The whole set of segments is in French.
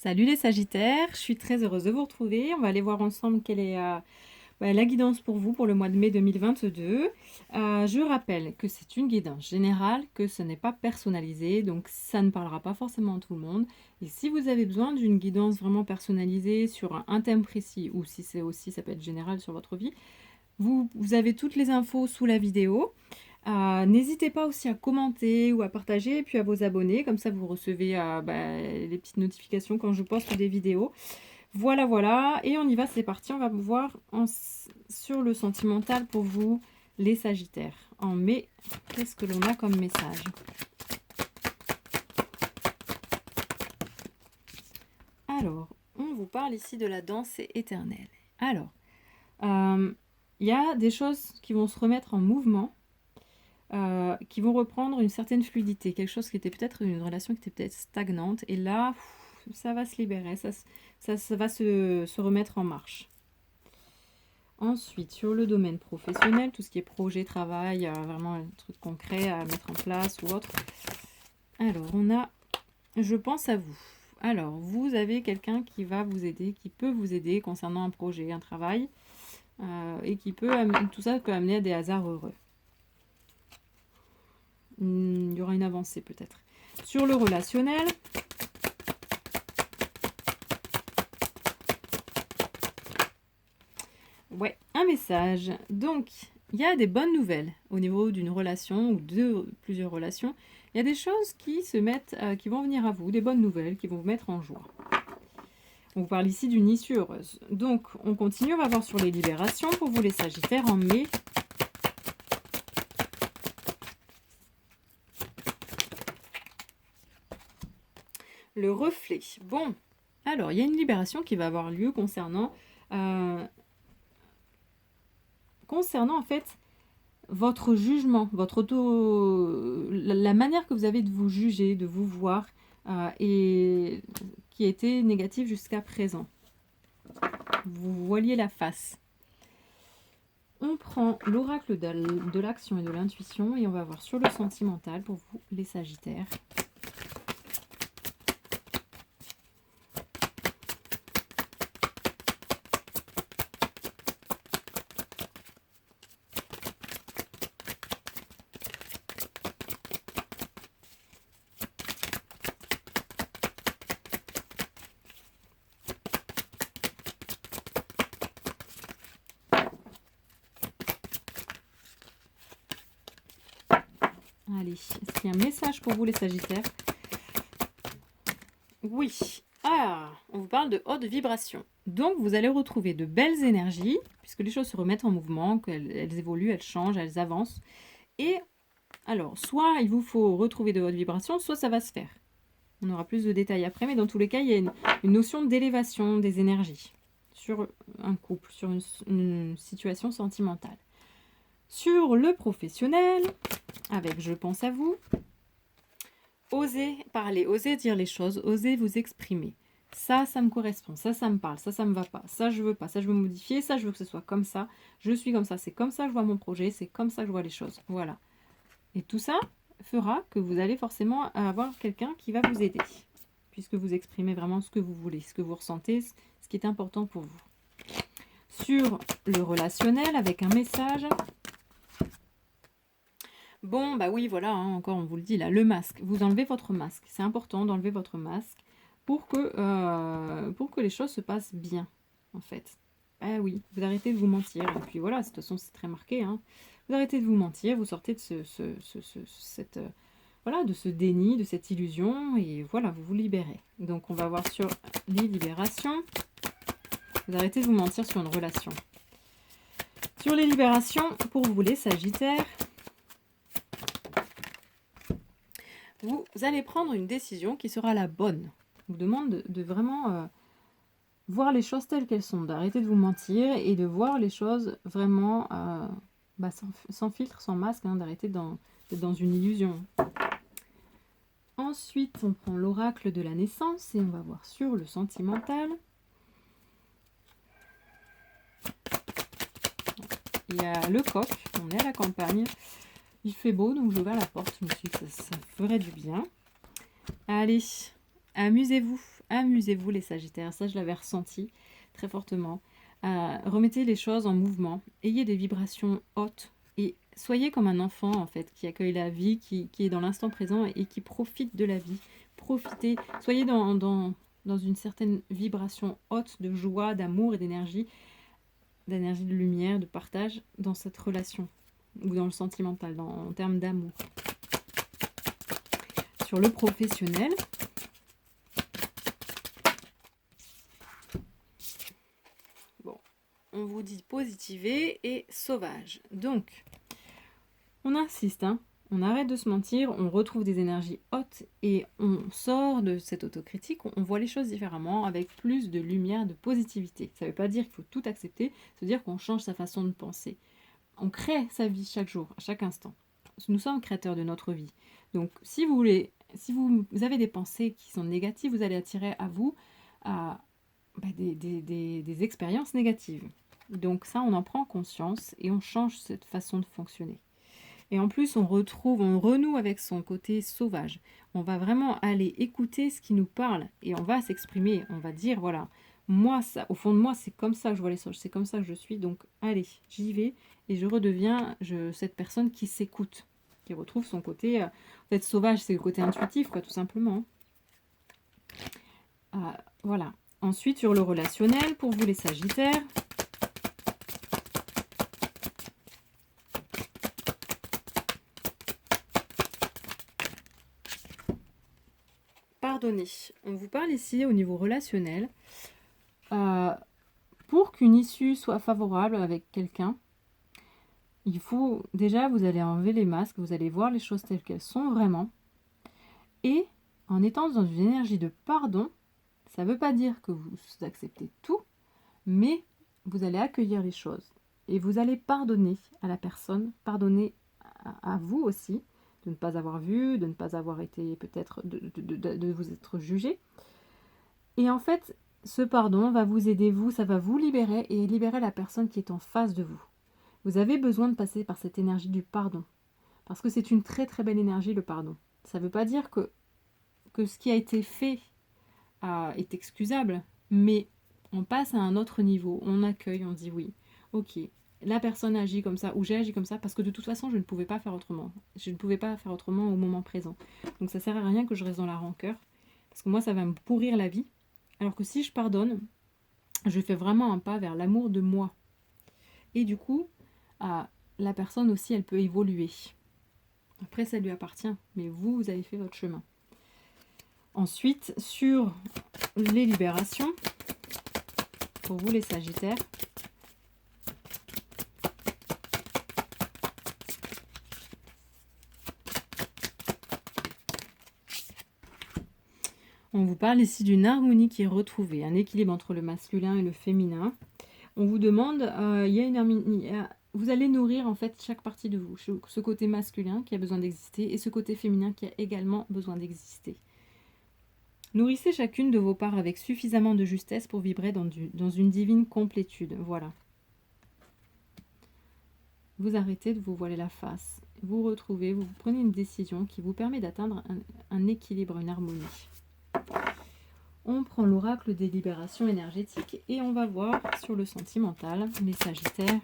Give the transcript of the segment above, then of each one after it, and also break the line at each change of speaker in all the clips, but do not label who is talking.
Salut les Sagittaires, je suis très heureuse de vous retrouver. On va aller voir ensemble quelle est la guidance pour vous pour le mois de mai 2022. Je rappelle que c'est une guidance générale, que ce n'est pas personnalisé, donc ça ne parlera pas forcément à tout le monde. Et si vous avez besoin d'une guidance vraiment personnalisée sur un thème précis, ou si c'est aussi, ça peut être général sur votre vie, vous avez toutes les infos sous la vidéo. N'hésitez pas aussi à commenter ou à partager, et puis à vos abonnés, comme ça vous recevez les petites notifications quand je poste des vidéos. Voilà, voilà, et on y va, c'est parti, on va voir sur le sentimental pour vous, les Sagittaires. En mai, qu'est-ce que l'on a comme message? Alors, on vous parle ici de la danse éternelle. Alors, il y a des choses qui vont se remettre en mouvement, qui vont reprendre une certaine fluidité, quelque chose qui était peut-être une relation qui était peut-être stagnante, et là, ça va se libérer, ça va se remettre en marche. Ensuite, sur le domaine professionnel, tout ce qui est projet, travail, vraiment un truc concret à mettre en place ou autre. Alors, on a « Je pense à vous ». Alors, vous avez quelqu'un qui va vous aider, qui peut vous aider concernant un projet, un travail, et qui peut, tout ça peut amener à des hasards heureux. Il y aura une avancée peut-être. Sur le relationnel, ouais, un message. Donc, il y a des bonnes nouvelles au niveau d'une relation ou de plusieurs relations. Il y a des choses qui se mettent, qui vont venir à vous, des bonnes nouvelles qui vont vous mettre en joie. On vous parle ici d'une issue heureuse. Donc, on continue, on va voir sur les libérations pour vous les Sagittaires en mai. Le reflet. Bon, alors, il y a une libération qui va avoir lieu concernant en fait votre jugement, la manière que vous avez de vous juger, de vous voir, et qui était négative jusqu'à présent. Vous voiliez la face. On prend l'oracle de l'action et de l'intuition et on va voir sur le sentimental pour vous les Sagittaires. Allez, est-ce qu'il y a un message pour vous les Sagittaires? Oui. On vous parle de haute vibration. Donc, vous allez retrouver de belles énergies, puisque les choses se remettent en mouvement, qu'elles évoluent, elles changent, elles avancent. Et alors, soit il vous faut retrouver de haute vibration, soit ça va se faire. On aura plus de détails après, mais dans tous les cas, il y a une notion d'élévation des énergies sur un couple, sur une situation sentimentale. Sur le professionnel, avec « Je pense à vous », osez parler, osez dire les choses, osez vous exprimer. Ça me correspond, ça me parle, ça me va pas, ça je veux pas, ça je veux modifier, ça je veux que ce soit comme ça, je suis comme ça, c'est comme ça que je vois mon projet, c'est comme ça que je vois les choses. Voilà. Et tout ça fera que vous allez forcément avoir quelqu'un qui va vous aider, puisque vous exprimez vraiment ce que vous voulez, ce que vous ressentez, ce qui est important pour vous. Sur le relationnel, avec un message... Bon, bah oui, voilà, hein, encore on vous le dit là, le masque. Vous enlevez votre masque. C'est important d'enlever votre masque pour que les choses se passent bien, en fait. Ah oui, vous arrêtez de vous mentir. Et puis voilà, de toute façon, c'est très marqué. Hein. Vous arrêtez de vous mentir, vous sortez de de ce déni, de cette illusion, et voilà, vous vous libérez. Donc on va voir sur les libérations. Vous arrêtez de vous mentir sur une relation. Sur les libérations, pour vous les Sagittaires, vous allez prendre une décision qui sera la bonne. Je vous demande de vraiment voir les choses telles qu'elles sont, d'arrêter de vous mentir et de voir les choses vraiment sans filtre, sans masque, hein, d'arrêter d'être dans une illusion. Ensuite, on prend l'oracle de la naissance et on va voir sur le sentimental. Il y a le coq, on est à la campagne. Il fait beau, donc j'ai ouvert la porte. Je me suis dit que ça ferait du bien. Allez, amusez-vous Amusez-vous les Sagittaires, ça je l'avais ressenti très fortement. Remettez les choses en mouvement, ayez des vibrations hautes et soyez comme un enfant en fait qui accueille la vie, qui est dans l'instant présent et qui profite de la vie. Profitez, soyez dans une certaine vibration haute de joie, d'amour et d'énergie de lumière, de partage dans cette relation ou dans le sentimental, en termes d'amour. Sur le professionnel, bon, on vous dit positiver et sauvage. Donc, on insiste, hein, on arrête de se mentir, on retrouve des énergies hautes et on sort de cette autocritique, on voit les choses différemment avec plus de lumière, de positivité. Ça ne veut pas dire qu'il faut tout accepter, ça veut dire qu'on change sa façon de penser. On crée sa vie chaque jour, à chaque instant. Nous sommes créateurs de notre vie. Donc, si vous avez des pensées qui sont négatives, vous allez attirer à vous des expériences négatives. Donc ça, on en prend conscience et on change cette façon de fonctionner. Et en plus, on renoue avec son côté sauvage. On va vraiment aller écouter ce qui nous parle et on va s'exprimer. On va dire, voilà, moi, ça, au fond de moi, c'est comme ça que je vois les choses, c'est comme ça que je suis. Donc, allez, j'y vais et je redeviens cette personne qui s'écoute, qui retrouve son côté... en fait, sauvage, c'est le côté intuitif, quoi, tout simplement. Voilà. Ensuite, sur le relationnel, pour vous les Sagittaires... Pardonnez. On vous parle ici au niveau relationnel. Pour qu'une issue soit favorable avec quelqu'un, il faut déjà, vous allez enlever les masques, vous allez voir les choses telles qu'elles sont vraiment. Et en étant dans une énergie de pardon, ça ne veut pas dire que vous acceptez tout, mais vous allez accueillir les choses. Et vous allez pardonner à la personne, pardonner à vous aussi, de ne pas avoir vu, de ne pas avoir été peut-être, de vous être jugé. Et en fait, ce pardon va vous aider, ça va vous libérer et libérer la personne qui est en face de vous. Vous avez besoin de passer par cette énergie du pardon. Parce que c'est une très très belle énergie, le pardon. Ça ne veut pas dire que ce qui a été fait est excusable, mais on passe à un autre niveau. On accueille, on dit oui, ok, la personne agit comme ça, ou j'ai agi comme ça, parce que de toute façon, je ne pouvais pas faire autrement. Je ne pouvais pas faire autrement au moment présent. Donc ça ne sert à rien que je reste dans la rancœur, parce que moi, ça va me pourrir la vie. Alors que si je pardonne, je fais vraiment un pas vers l'amour de moi. Et du coup, la personne aussi, elle peut évoluer. Après, ça lui appartient, mais vous avez fait votre chemin. Ensuite, sur les libérations, pour vous les Sagittaires, on vous parle ici d'une harmonie qui est retrouvée, un équilibre entre le masculin et le féminin. On vous demande, il y a une harmonie, vous allez nourrir en fait chaque partie de vous, ce côté masculin qui a besoin d'exister et ce côté féminin qui a également besoin d'exister. Nourrissez chacune de vos parts avec suffisamment de justesse pour vibrer dans une divine complétude. Voilà. Vous arrêtez de vous voiler la face. Vous retrouvez, vous prenez une décision qui vous permet d'atteindre un équilibre, une harmonie. On prend l'oracle des libérations énergétiques et on va voir sur le sentimental, les Sagittaires.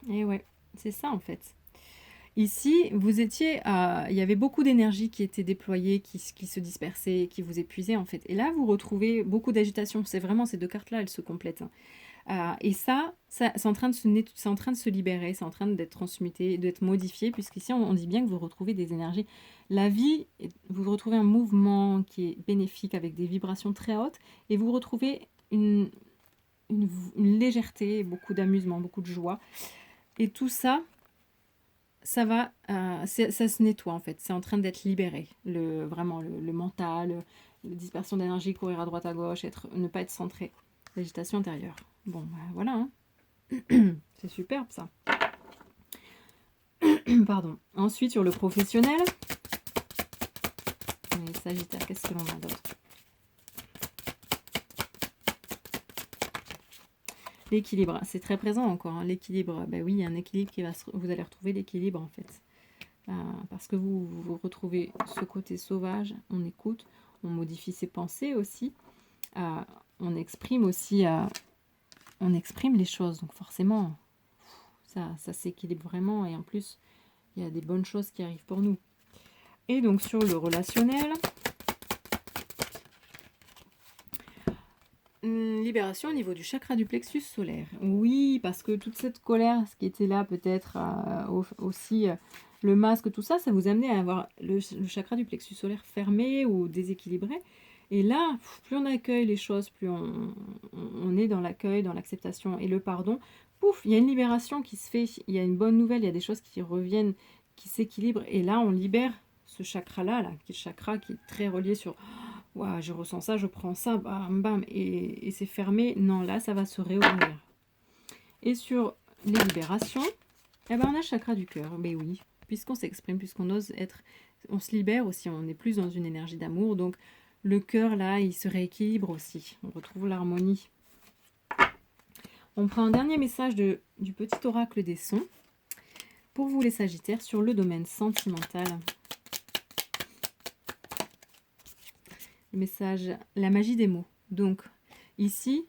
Et ouais, c'est ça en fait. Ici, vous étiez, il y avait beaucoup d'énergie qui était déployée, qui se dispersait, qui vous épuisait en fait. Et là, vous retrouvez beaucoup d'agitation. C'est vraiment ces deux cartes-là, elles se complètent. Et ça c'est en train de se libérer, c'est en train d'être transmuté, d'être modifié, puisqu'ici, on dit bien que vous retrouvez des énergies. La vie, vous retrouvez un mouvement qui est bénéfique avec des vibrations très hautes, et vous retrouvez une légèreté, beaucoup d'amusement, beaucoup de joie. Et tout ça, ça se nettoie en fait, c'est en train d'être libéré, vraiment le mental, la dispersion d'énergie, courir à droite à gauche, ne pas être centré, l'agitation intérieure. Bon, voilà, hein. C'est superbe ça. Pardon. Ensuite, sur le professionnel, les Sagittaires, qu'est-ce que l'on a d'autre? L'équilibre, c'est très présent encore, hein, l'équilibre. Ben oui, il y a un équilibre qui va vous allez retrouver l'équilibre en fait. Parce que vous retrouvez ce côté sauvage, on écoute, on modifie ses pensées aussi, on exprime aussi, on exprime les choses, donc forcément, ça s'équilibre vraiment, et en plus, il y a des bonnes choses qui arrivent pour nous. Et donc sur le relationnel, libération au niveau du chakra du plexus solaire. Oui, parce que toute cette colère, ce qui était là peut-être aussi, le masque, tout ça, ça vous amenait à avoir le chakra du plexus solaire fermé ou déséquilibré. Et là, plus on accueille les choses, plus on est dans l'accueil, dans l'acceptation et le pardon. Pouf, il y a une libération qui se fait, il y a une bonne nouvelle, il y a des choses qui reviennent, qui s'équilibrent. Et là, on libère ce chakra-là, qui est le chakra qui est très relié sur wow, je ressens ça, je prends ça, bam, bam, et c'est fermé. Non, là, ça va se réouvrir. Et sur les libérations, eh ben, on a le chakra du cœur. Mais oui, puisqu'on s'exprime, puisqu'on ose être, on se libère aussi, on est plus dans une énergie d'amour. Donc, le cœur, là, il se rééquilibre aussi. On retrouve l'harmonie. On prend un dernier message du petit oracle des sons pour vous, les Sagittaires, sur le domaine sentimental. Message, la magie des mots. Donc, ici,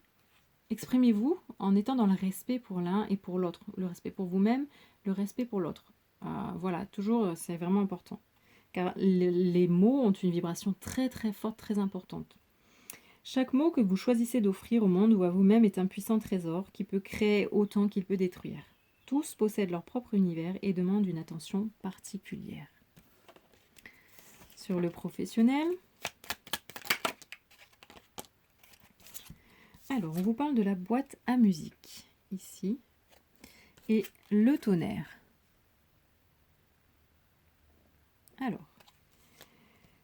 exprimez-vous en étant dans le respect pour l'un et pour l'autre. Le respect pour vous-même, le respect pour l'autre. Voilà, toujours, c'est vraiment important. Car les mots ont une vibration très très forte, très importante. Chaque mot que vous choisissez d'offrir au monde ou à vous-même est un puissant trésor qui peut créer autant qu'il peut détruire. Tous possèdent leur propre univers et demandent une attention particulière. Sur le professionnel, alors, on vous parle de la boîte à musique, ici, et le tonnerre. Alors,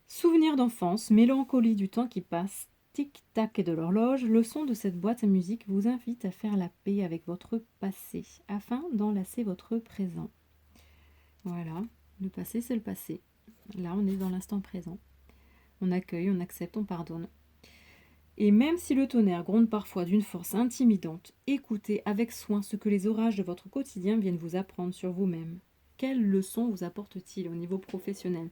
souvenir d'enfance, mélancolie du temps qui passe, tic-tac de l'horloge, le son de cette boîte à musique vous invite à faire la paix avec votre passé, afin d'enlacer votre présent. Voilà, le passé c'est le passé. Là, on est dans l'instant présent. On accueille, on accepte, on pardonne. Et même si le tonnerre gronde parfois d'une force intimidante, écoutez avec soin ce que les orages de votre quotidien viennent vous apprendre sur vous-même. Quelles leçons vous apportent-ils au niveau professionnel?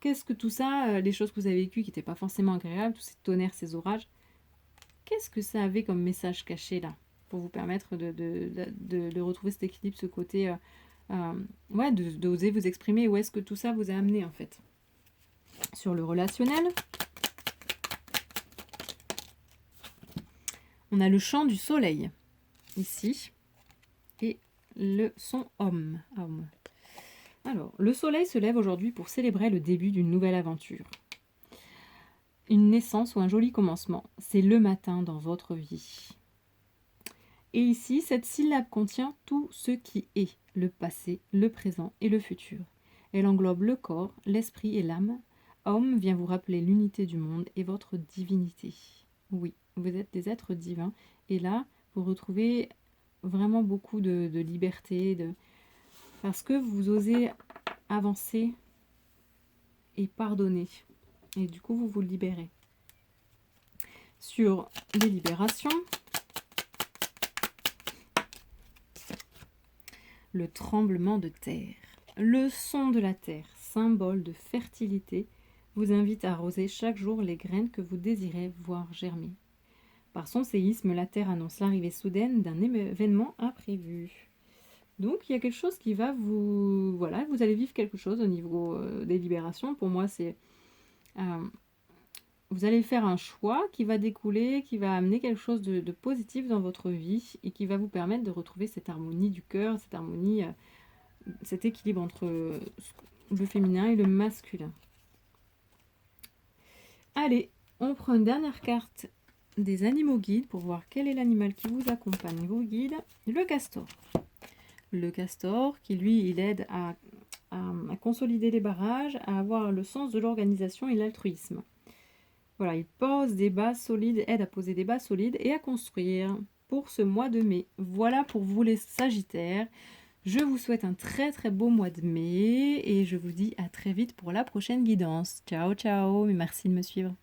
Qu'est-ce que tout ça, les choses que vous avez vécues qui n'étaient pas forcément agréables, tous ces tonnerres, ces orages, qu'est-ce que ça avait comme message caché là, pour vous permettre de retrouver cet équilibre, ce côté, ouais, d'oser vous exprimer, où est-ce que tout ça vous a amené en fait? Sur le relationnel, on a le chant du soleil, ici, et le son homme. Alors, le soleil se lève aujourd'hui pour célébrer le début d'une nouvelle aventure. Une naissance ou un joli commencement, c'est le matin dans votre vie. Et ici, cette syllabe contient tout ce qui est, le passé, le présent et le futur. Elle englobe le corps, l'esprit et l'âme. Homme vient vous rappeler l'unité du monde et votre divinité. Oui, vous êtes des êtres divins. Et là, vous retrouvez vraiment beaucoup de liberté, parce que vous osez avancer et pardonner. Et du coup, vous vous libérez. Sur les libérations, le tremblement de terre. Le son de la terre, symbole de fertilité, vous invite à arroser chaque jour les graines que vous désirez voir germer. Par son séisme, la terre annonce l'arrivée soudaine d'un événement imprévu. Donc, il y a quelque chose qui va vous... Voilà, vous allez vivre quelque chose au niveau des libérations. Pour moi, c'est... vous allez faire un choix qui va découler, qui va amener quelque chose de positif dans votre vie et qui va vous permettre de retrouver cette harmonie du cœur, cette harmonie, cet équilibre entre le féminin et le masculin. Allez, on prend une dernière carte des animaux guides pour voir quel est l'animal qui vous accompagne, vos guides. Le castor. Le castor qui, lui, il aide à consolider les barrages, à avoir le sens de l'organisation et l'altruisme. Voilà, il pose des bases solides, aide à poser des bases solides et à construire pour ce mois de mai. Voilà pour vous les Sagittaires. Je vous souhaite un très très beau mois de mai et je vous dis à très vite pour la prochaine guidance. Ciao ciao, et merci de me suivre.